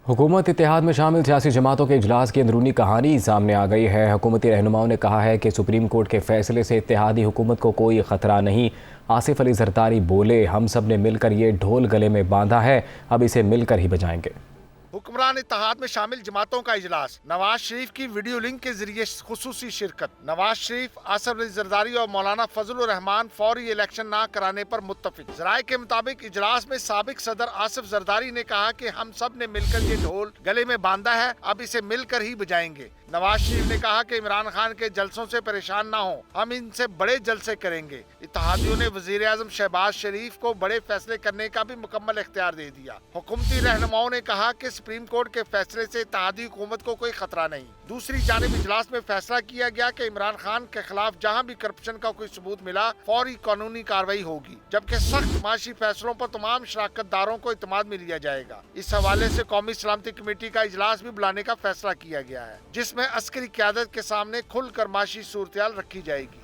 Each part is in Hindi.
हुकूमत इत्तेहाद में शामिल सियासी जमातों के इजलास की अंदरूनी कहानी सामने आ गई है। हुकूमती रहनुमाओं ने कहा है कि सुप्रीम कोर्ट के फैसले से इत्तेहादी हुकूमत को कोई ख़तरा नहीं। आसिफ अली जरदारी बोले, हम सब ने मिलकर ये ढोल गले में बांधा है, अब इसे मिलकर ही बजाएंगे। हुक्मरान इत्तेहाद में शामिल जमातों का इजलास, नवाज शरीफ की वीडियो लिंक के जरिए खुसूसी शिरकत। नवाज शरीफ, आसिफ अली जरदारी और मौलाना फजलुर रहमान फौरी इलेक्शन न कराने पर मुत्तफिक। जराये के मुताबिक इजलास में साबिक सदर आसिफ जरदारी ने कहा कि हम सब ने मिलकर ये ढोल गले में बांधा है, अब इसे मिलकर ही बजाएंगे। नवाज शरीफ ने कहा कि इमरान खान के जलसों से परेशान ना हो, हम इनसे बड़े जलसे करेंगे। इत्तेहादियों ने वजीर आजम शहबाज शरीफ को बड़े फैसले करने का भी मुकम्मल इख्तियार दे दिया। हुकूमती रहनुमाओं ने कहा कि सुप्रीम कोर्ट के फैसले से इत्तेहादी हुकूमत को कोई खतरा नहीं। दूसरी जानिब इजलास में फैसला किया गया कि इमरान खान के खिलाफ जहाँ भी करप्शन का कोई सबूत मिला, फौरी कानूनी कार्रवाई होगी, जबकि सख्त माशी फैसलों पर तमाम शराकतदारों को इत्मीनान में लिया जाएगा। इस हवाले से कौमी सलामती कमेटी का इजलास भी बुलाने का फैसला किया गया है, जिसमें अस्करी क़यादत के सामने खुलकर माशी सूरत-ए-हाल रखी जाएगी।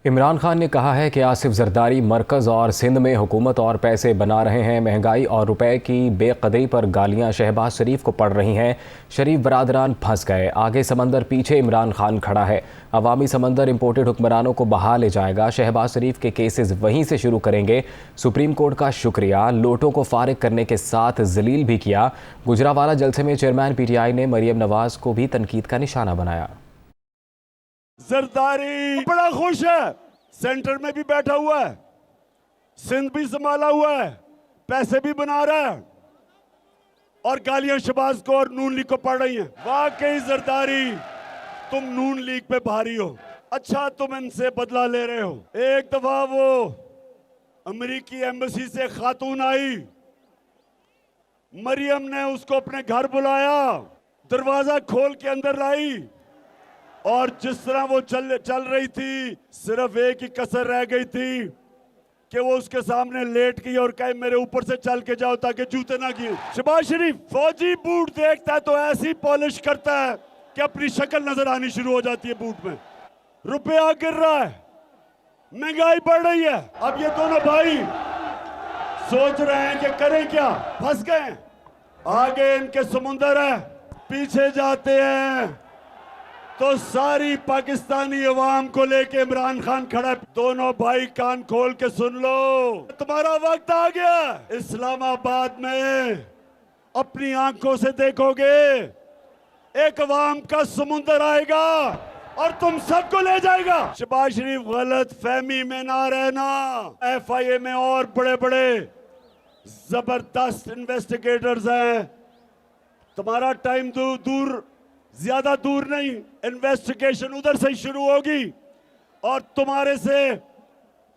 इमरान खान ने कहा है कि आसिफ जरदारी मरकज़ और सिंध में हुकूमत और पैसे बना रहे हैं। महंगाई और रुपए की बेकदरी पर गालियां शहबाज शरीफ को पड़ रही हैं। शरीफ बरादरान फंस गए, आगे समंदर पीछे इमरान खान खड़ा है। अवामी समंदर इम्पोर्टेड हुक्मरानों को बहा ले जाएगा। शहबाज शरीफ के केसेस वहीं से शुरू करेंगे। सुप्रीम कोर्ट का शुक्रिया, लोटों को फारिग करने के साथ जलील भी किया। गुजरावाला जलसे में चेयरमैन PTI ने मरियम नवाज को भी तनकीद का निशाना बनाया। जरदारी बड़ा खुश है, सेंटर में भी बैठा हुआ है, सिंध भी संभाला हुआ है, पैसे भी बना रहा है और गालियां शहबाज को और नून लीग को पड़ रही हैं। वाकई जरदारी, तुम नून लीग पे भारी हो। अच्छा, तुम इनसे बदला ले रहे हो। एक दफा वो अमेरिकी एम्बेसी से खातून आई, मरियम ने उसको अपने घर बुलाया, दरवाजा खोल के अंदर लाई और जिस तरह वो चल रही थी, सिर्फ एक ही कसर रह गई थी कि वो उसके सामने लेट गई और कहे मेरे ऊपर से चल के जाओ ताकि जूते ना गिरे। शहबाज शरीफ फौजी बूट देखता है तो ऐसी पॉलिश करता है कि अपनी शक्ल नजर आनी शुरू हो जाती है बूट में। रुपया गिर रहा है, महंगाई बढ़ रही है। अब ये दोनों भाई सोच रहे हैं कि करें क्या, फंस गए। आगे इनके समुंदर है, पीछे जाते हैं तो सारी पाकिस्तानी अवाम को लेके इमरान खान खड़ा है। दोनों भाई कान खोल के सुन लो, तुम्हारा वक्त आ गया। इस्लामाबाद में अपनी आंखों से देखोगे, एक अवाम का समुंदर आएगा और तुम सबको ले जाएगा। शहबाज शरीफ गलत फहमी में ना रहना। FIA में और बड़े बड़े जबरदस्त इन्वेस्टिगेटर्स हैं। तुम्हारा टाइम ज्यादा दूर नहीं, इन्वेस्टिगेशन उधर से शुरू होगी और तुम्हारे से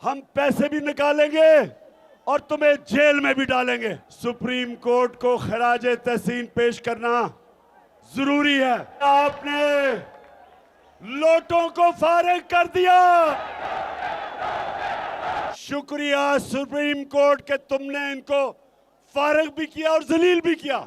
हम पैसे भी निकालेंगे और तुम्हें जेल में भी डालेंगे। सुप्रीम कोर्ट को खराज तहसीन पेश करना जरूरी है। आपने लोटों को फारिग कर दिया, शुक्रिया सुप्रीम कोर्ट के तुमने इनको फारिग भी किया और जलील भी किया।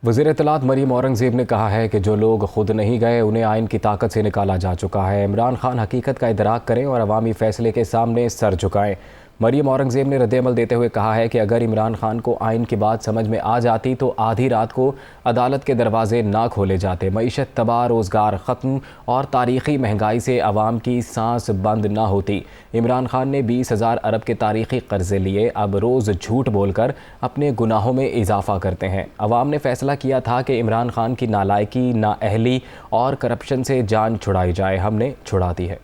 वज़ीर इत्तलात मरियम औरंगज़ेब ने कहा है कि जो लोग खुद नहीं गए उन्हें आइन की ताकत से निकाला जा चुका है। इमरान खान हकीकत का इदराक करें और अवामी फैसले के सामने सर झुकाएं। मरियम औरंगज़ेब ने रद्द-ए-अमल देते हुए कहा है कि अगर इमरान खान को आइन की बात समझ में आ जाती तो आधी रात को अदालत के दरवाजे ना खोले जाते। मईशत तबाह, रोज़गार ख़त्म और तारीख़ी महंगाई से अवाम की सांस बंद ना होती। इमरान खान ने 20,000 अरब के तारीख़ी कर्ज़े लिए, अब रोज़ झूठ बोलकर अपने गुनाहों में इजाफ़ा करते हैं। अवाम ने फ़ैसला किया था कि इमरान खान की नालायकी, नाअहली और करप्शन से जान छुड़ाई जाए, हमने छुड़ा दी है।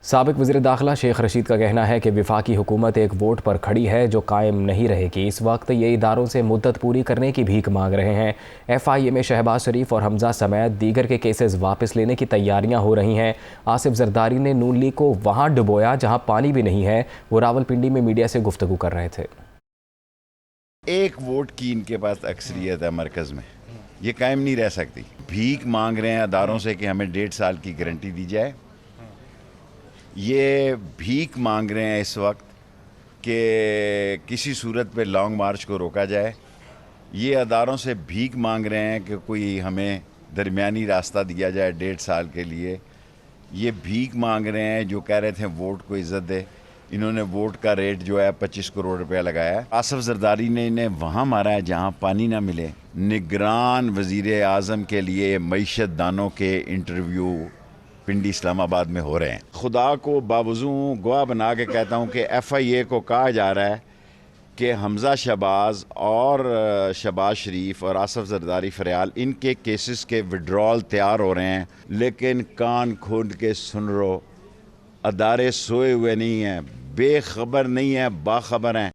साबिक वज़ीर दाखिला शेख रशीद का कहना है कि वफाकी हुकूमत एक वोट पर खड़ी है जो कायम नहीं रहेगी। इस वक्त ये इदारों से मुद्दत पूरी करने की भीख मांग रहे हैं। FIA में शहबाज शरीफ और हमजा समेत दीगर के केसेस वापस लेने की तैयारियां हो रही हैं। आसिफ जरदारी ने नून लीग को वहाँ डुबोया जहाँ पानी भी नहीं है। वो रावलपिंडी में मीडिया से गुफ्तगू कर रहे थे। एक वोट की इनके पास अक्सरियत है मरकज़ में, ये कायम नहीं रह सकती। भीख मांग रहे हैं अदारों से कि हमें 1.5 साल की गारंटी दी जाए। ये भीख मांग रहे हैं इस वक्त कि किसी सूरत पे लॉन्ग मार्च को रोका जाए। ये अदारों से भीख मांग रहे हैं कि कोई हमें दरमियानी रास्ता दिया जाए 1.5 साल के लिए। ये भीख मांग रहे हैं जो कह रहे थे वोट को इज़्ज़त दे, इन्होंने वोट का रेट जो है 25 करोड़ रुपया लगाया है। आसफ जरदारी ने इन्हें वहाँ मारा है जहाँ पानी ना मिले। निगरान वजीर आज़म के लिए मईशत दानों के इंटरव्यू पिंडी इस्लामाबाद में हो रहे हैं। खुदा को बावजू गवाह बना के कहता हूँ कि FIA को कहा जा रहा है कि हमज़ा शहबाज और शहबाज शरीफ और आसफ जरदारी फरियाल इनके केसेस के विड्रॉल तैयार हो रहे हैं, लेकिन कान खोल के सुन लो, अदारे सोए हुए नहीं हैं, बेखबर नहीं है, बाखबर हैं।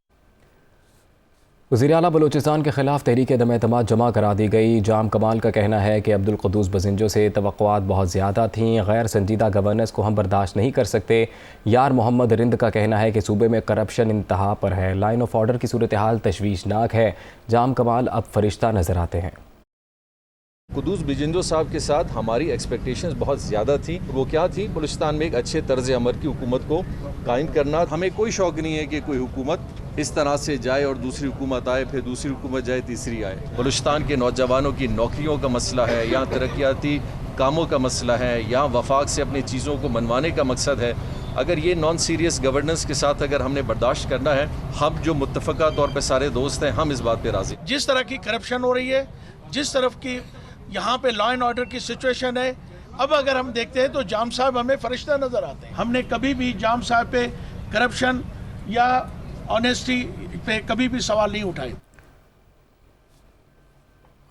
वज़ीर आला बलूचिस्तान के खिलाफ तहरीक दम एतमाद जमा करा दी गई। जाम कमाल का कहना है कि अब्दुल क़ुद्दूस बज़िंजो से तवक्कुआत बहुत ज़्यादा थीं, गैर संजीदा गवर्नेंस को हम बर्दाश्त नहीं कर सकते। यार मोहम्मद रिंद का कहना है कि सूबे में करप्शन इंतहा पर है, लाइन ऑफ ऑर्डर की सूरत हाल तशवीशनाक है। जाम कमाल अब फरिश्ता नज़र आते हैं। क़ुद्दूस बज़िंजो साहब के साथ हमारी एक्सपेक्टेशंस बहुत ज़्यादा थी। वो क्या थी? बलूचिस्तान में एक अच्छे तर्ज अमल की हुकूमत को कायम करना। हमें कोई शौक़ नहीं है कि कोई हुकूमत इस तरह से जाए और दूसरी हुकूमत आए, फिर दूसरी हुकूमत जाए, तीसरी आए। बलूचिस्तान के नौजवानों की नौकरियों का मसला है, या तरक्याती कामों का मसला है, या वफाक से अपनी चीज़ों को मनवाने का मकसद है। अगर ये नॉन सीरियस गवर्नेंस के साथ अगर हमने बर्दाश्त करना है, हम जो मुत्तफ़क़ा तौर पर सारे दोस्त हैं, हम इस बात पर राज़ी। जिस तरह की करप्शन हो रही है, जिस तरफ की यहाँ पे लॉ एंड ऑर्डर की सिचुएशन है, अब अगर हम देखते हैं तो जाम साहब हमें फरिश्ता नज़र आते हैं। हमने कभी भी जाम साहब पे करप्शन या ऑनेस्टी पे कभी भी सवाल नहीं उठाए।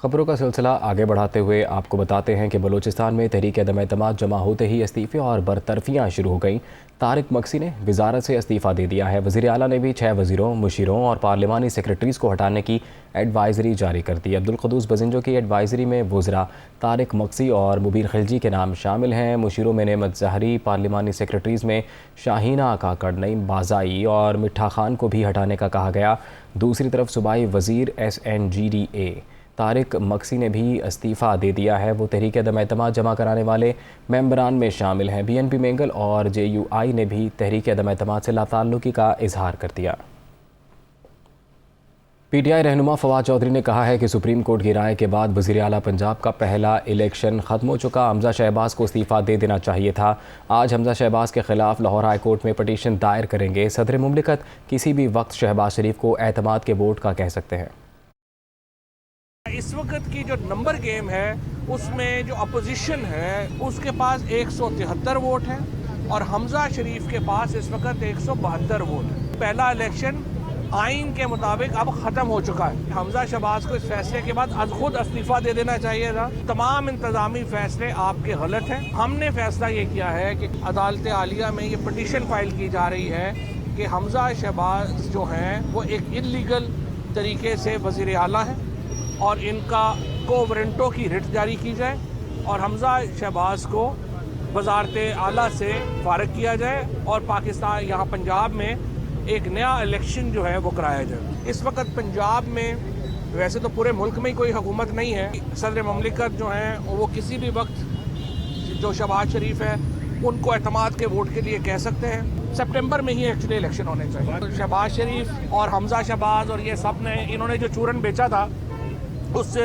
खबरों का सिलसिला आगे बढ़ाते हुए आपको बताते हैं कि बलूचिस्तान में तहरीक दम एतमाद जमा होते ही इस्तीफ़े और बरतरफियाँ शुरू हो गईं। तारिक मक्सी ने वजारत से इस्तीफ़ा दे दिया है। वज़ीर आला ने भी 6 वज़ीरों, मुशीरों और पार्लिमानी सेक्रेटरीज़ को हटाने की एडवाइज़री जारी कर दी। अब्दुल क़ुद्दूस बज़िंजो की एडवाइज़री में वज़रा तारिक मक्सी और मुबीन खिलजी के नाम शामिल हैं। मुशीरों में नेमत ज़हरी, पार्लिमानी सेक्रेटरीज़ में शाहीना काकड़, नईम बाज़ाई और मिठा खान को भी हटाने का कहा गया। दूसरी तरफ सूबाई वज़ीर SNGDA तारिक मक्सी ने भी इस्तीफ़ा दे दिया है। वो तहरीक दम एतमाद जमा कराने वाले मेंबरान में शामिल हैं। BNP मेंगल और JUI ने भी तहरीक दम एतमाद से लाताल्लुकी का इजहार कर दिया। PTI रहनुमा फवाद चौधरी ने कहा है कि सुप्रीम कोर्ट की राय के बाद वज़ीर आला पंजाब का पहला इलेक्शन ख़त्म हो चुका। हमज़ा शहबाज को इस्तीफ़ा दे देना चाहिए था। आज हमज़ा शहबाज के ख़िलाफ़ लाहौर हाई कोर्ट में पटिशन दायर करेंगे। सदर मुमलिकत किसी भी वक्त शहबाज शरीफ को एतमाद के वोट का कह सकते हैं। इस वक्त की जो नंबर गेम है उसमें जो अपोजिशन है उसके पास 173 वोट हैं और हमज़ा शरीफ के पास इस वक्त 172 वोट है। पहला इलेक्शन आइन के मुताबिक अब ख़त्म हो चुका है। हमज़ा शहबाज को इस फैसले के बाद खुद इस्तीफ़ा दे देना चाहिए था। तमाम इंतज़ामी फैसले आपके गलत हैं। हमने फैसला ये किया है कि अदालत आलिया में ये पटिशन फाइल की जा रही है कि हमज़ा शहबाज जो हैं वो एक इल्लीगल तरीके से वज़ीर आला हैं और इनका कोवरेंटो की रिट जारी की जाए और हमज़ा शहबाज को वज़ारत आला से फारग किया जाए और पाकिस्तान यहाँ पंजाब में एक नया इलेक्शन जो है वो कराया जाए। इस वक्त पंजाब में वैसे तो पूरे मुल्क में ही कोई हुकूमत नहीं है। सदर मुमलिकत जो हैं वो किसी भी वक्त जो शहबाज शरीफ है उनको एतमाद के वोट के लिए कह सकते हैं। सितंबर में ही एक्चुअली इलेक्शन होने चाहिए। शहबाज शरीफ और हमज़ा शहबाज और ये सब ने इन्होंने जो चूरन बेचा था उससे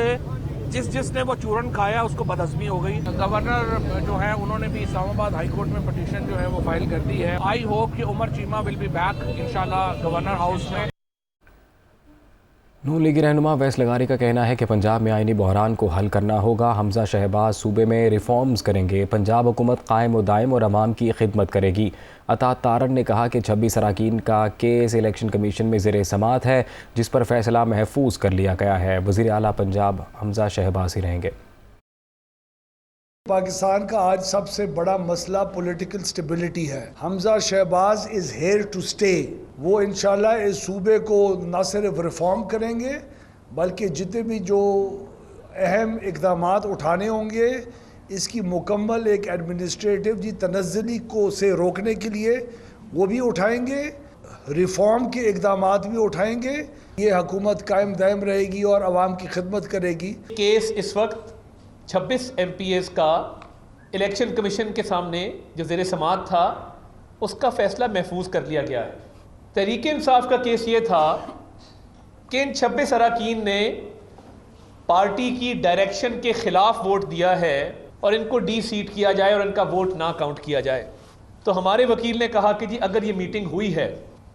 जिसने वो चूरन खाया उसको बदहज़मी हो गई। गवर्नर जो है उन्होंने भी इस्लामाबाद हाई कोर्ट में पटिशन जो है वो फाइल कर दी है। आई होप कि Umar Cheema will be back इंशाल्लाह गवर्नर हाउस में। नून लीगी रहनुमा वैस लगारी का कहना है कि पंजाब में आइनी बहरान को हल करना होगा। हमज़ा शहबाज सूबे में रिफॉर्म्स करेंगे। पंजाब हुकूमत कायम व दायम और अवाम की खिदमत करेगी। अतात तारड़ ने कहा कि 26 अरकान का केस इलेक्शन कमीशन में ज़ेर समात है, जिस पर फैसला महफूज कर लिया गया है। वज़ीर आला पंजाब हमज़ा शहबाज ही रहेंगे। पाकिस्तान का आज सबसे बड़ा मसला पॉलिटिकल स्टेबिलिटी है। Hamza Shahbaz is here to stay. वो इंशाल्लाह इस सूबे को न सिर्फ रिफॉर्म करेंगे बल्कि जितने भी जो अहम इक़दामात उठाने होंगे इसकी मुकम्मल एक एडमिनिस्ट्रेटिव जी तनज़्ज़ुली को से रोकने के लिए वो भी उठाएंगे, रिफॉर्म के इक़दामात भी उठाएंगे। ये हुकूमत कायम दायम रहेगी और आवाम की खिदमत करेगी। केस इस वक्त 26 MPs का इलेक्शन कमीशन के सामने जो ज़ेर समात था उसका फ़ैसला महफूज कर लिया गया है। तहरीक इंसाफ का केस ये था कि इन 26 अरकान ने पार्टी की डायरेक्शन के ख़िलाफ़ वोट दिया है और इनको डी सीट किया जाए और इनका वोट ना काउंट किया जाए। तो हमारे वकील ने कहा कि जी अगर ये मीटिंग हुई है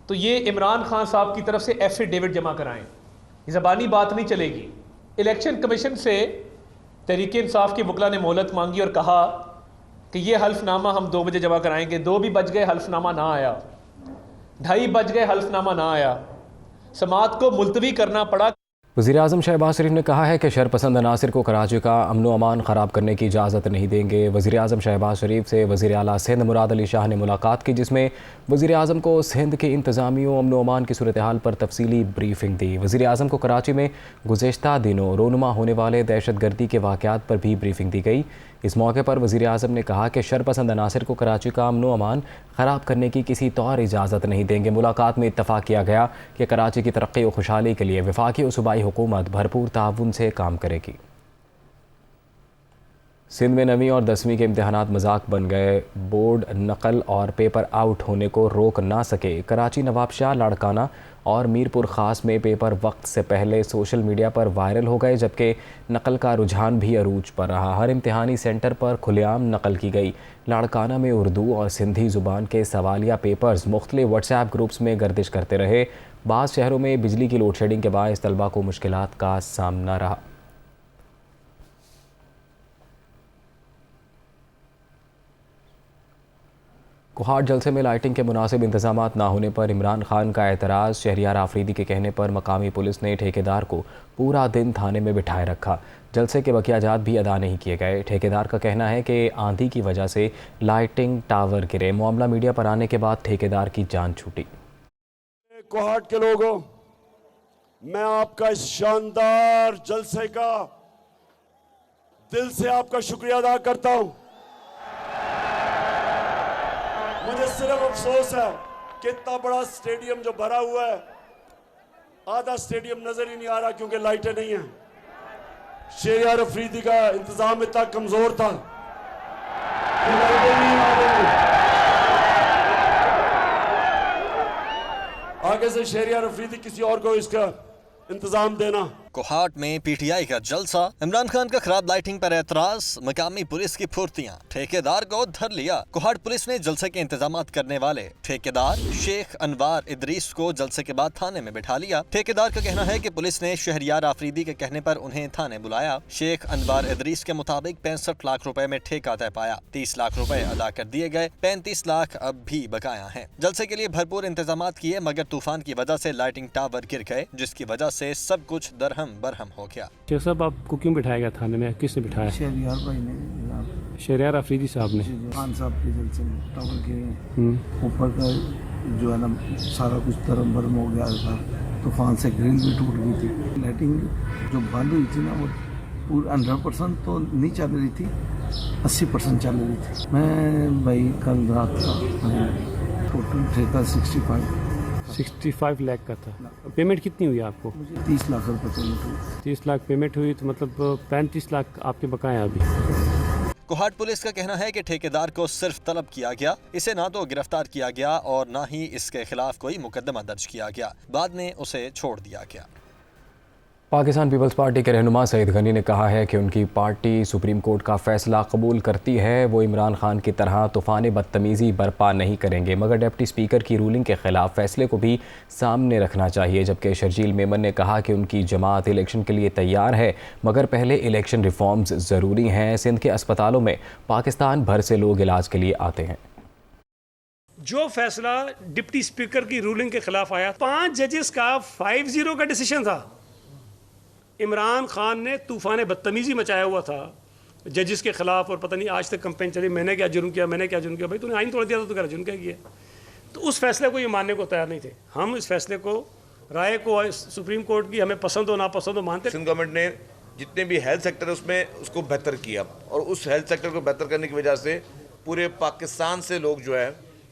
तो ये इमरान खान साहब की तरफ से एफिडेविट जमा कराएं, ज़बानी बात नहीं चलेगी। इलेक्शन कमीशन से तहरीक इंसाफ की वकला ने मोहलत मांगी और कहा कि ये हल्फनामा हम 2 बजे जमा कराएंगे। 2 भी बज गए, हल्फनामा ना आया। 2:30 बज गए, हल्फनामा ना आया। समाअत को मुलतवी करना पड़ा। वज़ीर-ए-आज़म शहबाज शरीफ ने कहा है कि शरपसंद अनासिर को कराची का अमन व अमान ख़राब करने की इजाज़त नहीं देंगे। वज़ीर-ए-आज़म शहबाज शरीफ से वज़ीर आला सिंध मुराद अली शाह ने मुलाकात की, जिसमें वज़ीर-ए-आज़म को सिंध के इंतज़ामिया अमन व अमान की सूरत हाल पर तफसीली ब्रीफिंग दी। वज़ीर-ए-आज़म को कराची में गुज़िश्ता दिनों रोनुमा होने वाले दहशतगर्दी के वाक़यात पर भी ब्रीफिंग दी गई। इस मौके पर वज़ीर-ए-आज़म ने कहा कि शरपसंद अनासिर को कराची का अमन व अमान ख़राब करने की किसी तौर इजाज़त नहीं देंगे। मुलाकात में इत्तफ़ाक़ किया गया कि कराची की तरक्की व खुशहाली के लिए वफाकी और सूबाई हुकूमत भरपूर ताउन से काम करेगी। सिंध में 9वीं और 10वीं के इम्तहानात मजाक बन गए। बोर्ड नकल और पेपर आउट होने को रोक ना सके। कराची, नवाबशाह, लाड़काना और मीरपुर ख़ास में पेपर वक्त से पहले सोशल मीडिया पर वायरल हो गए, जबकि नकल का रुझान भी अरूज पर रहा। हर इम्तहानी सेंटर पर खुलेआम नकल की गई। लाड़काना में उर्दू और सिंधी ज़ुबान के सवालिया पेपर्स मुख्तलिफ व्हाट्सएप ग्रुप्स में गर्दिश करते रहे। बाज़ शहरों में बिजली की लोड शेडिंग के बायस तलबा को मुश्किलात का सामना रहा। कोहाट जलसे में लाइटिंग के मुनासिब इंतजामात ना होने पर इमरान खान का एतराज़। शहरियार आफरीदी के कहने पर मकामी पुलिस ने ठेकेदार को पूरा दिन थाने में बिठाए रखा। जलसे के बकियाजात भी अदा नहीं किए गए। ठेकेदार का कहना है कि आंधी की वजह से लाइटिंग टावर गिरे। मामला मीडिया पर आने के बाद ठेकेदार की जान छूटी। कोहाट के लोगों, मैं आपका इस शानदार जलसे का दिल से आपका शुक्रिया अदा करता हूं। मुझे सिर्फ अफसोस है कि इतना बड़ा स्टेडियम जो भरा हुआ है, आधा स्टेडियम नजर ही नहीं आ रहा क्योंकि लाइटें नहीं हैं। शहरियार अफरीदी का इंतजाम इतना कमजोर था कि लाइटें नहीं आ रही। आगे से शहरियार अफरीदी किसी और को इसका इंतजाम देना। कोहाट में पीटीआई का जलसा, इमरान खान का खराब लाइटिंग पर एतराज, मकामी पुलिस की फुर्तियां, ठेकेदार को धर लिया। कोहाट पुलिस ने जलसे के इंतजामात करने वाले ठेकेदार शेख अनवार इदरीस को जलसे के बाद थाने में बिठा लिया। ठेकेदार का कहना है कि पुलिस ने शहरियार आफरीदी के कहने पर उन्हें थाने बुलाया। शेख अनवार इदरीस के मुताबिक 65 लाख रुपए में ठेका तय पाया। 30 लाख रुपए अदा कर दिए गए, 35 लाख अब भी बकाया है। जलसे के लिए भरपूर इंतजामात किए, मगर तूफान की वजह से लाइटिंग टावर गिर गए, जिसकी वजह से सब कुछ दरहम बरहम हो गया। शेख साहब, आपको क्यों बिठाया गया थाने में? किसने बिठाया? शहरियार भाई ने, शहरियार अफरीदी साहब ने। खान साहब के जलसे में टावर के ऊपर का जो है ना सारा कुछ तरम बरम हो गया था। तूफान से ग्रिल भी टूट गई थी। लाइटिंग जो बंद हुई थी ना, वो पूरा 100% तो नहीं चल रही थी, 80% चल रही थी। मैं भाई कल रात का टोटल ठेका 65 लाख का था। पेमेंट कितनी हुई आपको? मुझे 30 लाख रुपये पेमेंट हुई। 30 लाख पेमेंट हुई तो मतलब 35 लाख आपके बकाया अभी। कोहाट पुलिस का कहना है कि ठेकेदार को सिर्फ तलब किया गया, इसे ना तो गिरफ्तार किया गया और ना ही इसके खिलाफ कोई मुकदमा दर्ज किया गया। बाद में उसे छोड़ दिया गया। पाकिस्तान पीपल्स पार्टी के रहनुमा सईद गनी ने कहा है कि उनकी पार्टी सुप्रीम कोर्ट का फैसला कबूल करती है। वो इमरान खान की तरह तूफ़ान बदतमीज़ी बर्पा नहीं करेंगे, मगर डिप्टी स्पीकर की रूलिंग के ख़िलाफ़ फैसले को भी सामने रखना चाहिए। जबकि शर्जील मेमन ने कहा कि उनकी जमात इलेक्शन के लिए तैयार है, मगर पहले इलेक्शन रिफॉर्म्स ज़रूरी हैं। सिंध के अस्पतालों में पाकिस्तान भर से लोग इलाज के लिए आते हैं। जो फैसला डिप्टी स्पीकर की रूलिंग के खिलाफ आया, 5 जजेस का 5-0 का डिसीजन था। इमरान खान ने तूफ़ान बदतमीज़ी मचाया हुआ था जजेस के ख़िलाफ़, और पता नहीं आज तक कंपेन चली मैंने क्या जुर्म किया, मैंने क्या जुर्म किया। भाई तूने आइन तोड़ दिया था, तो क्या जुर्म क्या किया? तो उस फैसले को ये मानने को तैयार नहीं थे। हम इस फैसले को, राय को सुप्रीम कोर्ट की, हमें पसंद हो नापसंद हो, मानते। सिंध गवर्नमेंट ने जितने भी हेल्थ सेक्टर है उसमें उसको बेहतर किया, और उस हेल्थ सेक्टर को बेहतर करने की वजह से पूरे पाकिस्तान से लोग जो है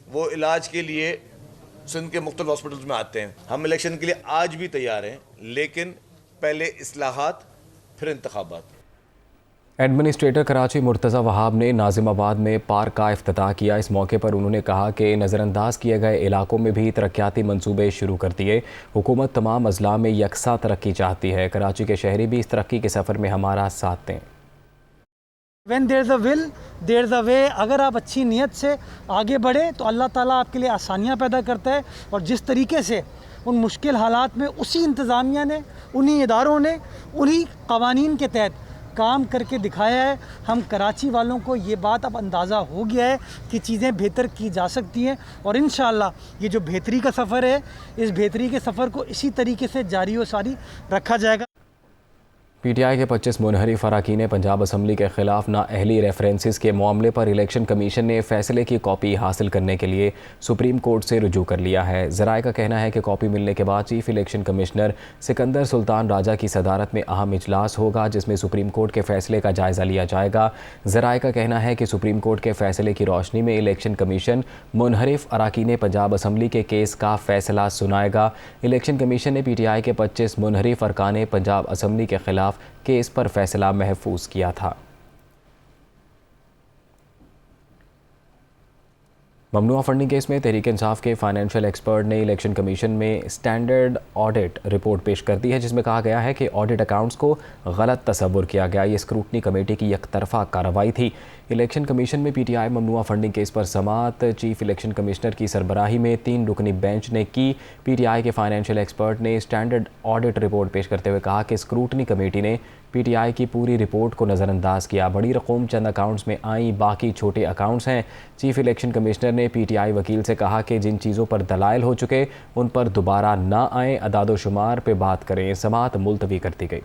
वो इलाज के लिए सिंध के मुख्तलिफ हॉस्पिटल्स में आते हैं। हम इलेक्शन के लिए आज भी तैयार हैं, लेकिन पहले इस्लाहात फिर इंतखाबात। एडमिनिस्ट्रेटर कराची मुर्तज़ा वहाब ने नाजिमाबाद में पार्क का इफ्तिताह किया। इस मौके पर उन्होंने कहा कि नज़रअंदाज किए गए इलाकों में भी तरक्याती मंसूबे शुरू कर दिए। हुकूमत तमाम अजला में यकसा तरक्की चाहती है। कराची के शहरी भी इस तरक्की के सफ़र में हमारा साथ दें। When there's a will, there's a way। अगर आप अच्छी नीयत से आगे बढ़े तो अल्लाह ताला आपके लिए आसानियाँ पैदा करता है। और जिस तरीके से उन मुश्किल हालात में उसी इंतज़ामिया ने, उन्हीं इदारों ने, उन्हीं कवानीन के तहत काम करके दिखाया है। हम कराची वालों को ये बात अब अंदाज़ा हो गया है कि चीज़ें बेहतर की जा सकती हैं और इंशाअल्लाह ये जो बेहतरी का सफ़र है, इस बेहतरी के सफ़र को इसी तरीके से जारी व सारी रखा जाएगा। पीटीआई के 25 मुनहरिफ अरकान पंजाब असम्बली के खिलाफ नाअहली रेफरेंसेस के मामले पर इलेक्शन कमीशन ने फ़ैसले की कॉपी हासिल करने के लिए सुप्रीम कोर्ट से रुजू कर लिया है। ज़राए का कहना है कि कॉपी मिलने के बाद chief election commissioner Sikandar Sultan Raja की सदारत में अहम इजलास होगा जिसमें सुप्रीम कोर्ट के फ़ैसले का जायज़ा लिया जाएगा। ज़राए का कहना है कि सुप्रीम कोर्ट के फ़ैसले की रोशनी में इलेक्शन कमीशन मुनहरिफ अरकान पंजाब असम्बली के केस का फ़ैसला सुनाएगा। इलेक्शन कमीशन ने PTI के 25 मुनहरिफ अरकान पंजाब असम्बली के खिलाफ केस पर फैसला महफूज किया था। ममनुआ फंडिंग केस में तहरीक इंसाफ के फाइनेंशियल एक्सपर्ट ने इलेक्शन कमीशन में स्टैंडर्ड ऑडिट रिपोर्ट पेश कर दी है जिसमें कहा गया है कि ऑडिट अकाउंट्स को गलत तस्वुर किया गया। ये स्क्रूटनी कमेटी की एकतरफा कार्रवाई थी। इलेक्शन कमीशन में PTI ममनुआ फंडिंग केस पर समाअत चीफ इलेक्शन कमिश्नर की सरबराही में 3 रुकनी बेंच ने की। PTI के फाइनेंशियल एक्सपर्ट ने स्टैंडर्ड ऑडिट रिपोर्ट पेश करते हुए कहा कि स्क्रूटनी कमेटी ने PTI की पूरी रिपोर्ट को नज़रअंदाज किया। बड़ी रकूम चंद अकाउंट्स में आई, बाकी छोटे अकाउंट्स हैं। चीफ इलेक्शन कमिश्नर ने PTI वकील से कहा कि जिन चीज़ों पर दलाइल हो चुके उन पर दोबारा ना आए, अदाद-ओ-शुमार पे बात करें। समाअत मुलतवी कर दी गई।